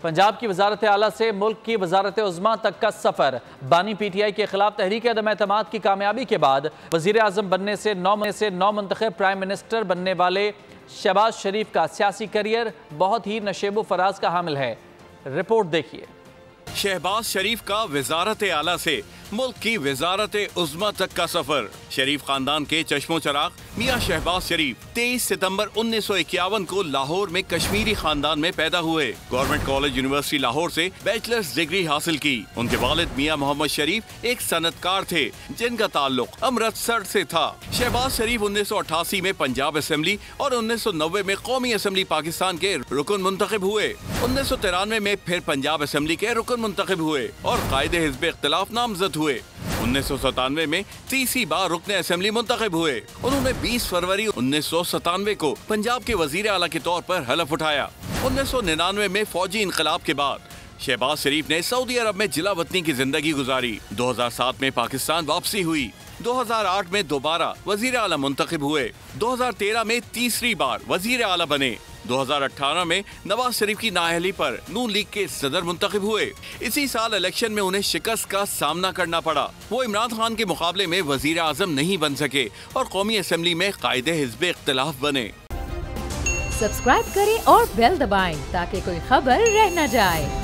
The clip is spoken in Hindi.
पंजाब की वजारत आला से मुल्क की वजारत उज़्मा तक का सफर। बानी PTI के खिलाफ तहरीक अदम एतमाद की कामयाबी के बाद वजीर आजम बनने से 9 मुंतखब प्राइम मिनिस्टर बनने वाले शहबाज शरीफ का सियासी करियर बहुत ही नशेबो फराज का हामिल है। रिपोर्ट देखिए। शहबाज शरीफ का वजारत आला से मुल्क की वजारत उज़्मा तक का सफर। शरीफ खानदान के चश्मो चराग मियाँ शहबाज शरीफ 23 सितंबर 1951 को लाहौर में कश्मीरी खानदान में पैदा हुए। गवर्नमेंट कॉलेज यूनिवर्सिटी लाहौर से बैचलर्स डिग्री हासिल की। उनके वालिद मियाँ मोहम्मद शरीफ एक सनतकार थे जिनका ताल्लुक अमृतसर से था। शहबाज शरीफ 1988 में पंजाब असेंबली और 1990 में कौमी असेंबली पाकिस्तान के रुकन मुंतखब हुए। 1993 में फिर पंजाब असेंबली के रुकन मुंतखब हुए और कायदे हिज़्ब इख्तिलाफ नामजद हुए। 1997 में तीसरी बार रुकने असेंबली मुंतखब हुए। उन्होंने 20 फरवरी 1997 को पंजाब के वजीर आला के तौर पर हलफ उठाया। 1999 में फौजी इनकलाब के बाद शहबाज शरीफ ने सऊदी अरब में जिला वतनी की जिंदगी गुजारी। 2007 में पाकिस्तान वापसी हुई। 2008 में दोबारा वजीर आला मुंतखब हुए। 2013 में तीसरी बार वजीर आला बने। 2018 में नवाज शरीफ की नाअहली पर नून लीग के सदर मुंतखब हुए। इसी साल इलेक्शन में उन्हें शिकस्त का सामना करना पड़ा। वो इमरान खान के मुकाबले में वजीर आजम नहीं बन सके और कौमी असेंबली में कायदे हिज़्ब इख्तिलाफ बने। सब्सक्राइब करें और बेल दबाएं ताकि कोई खबर रह न जाए।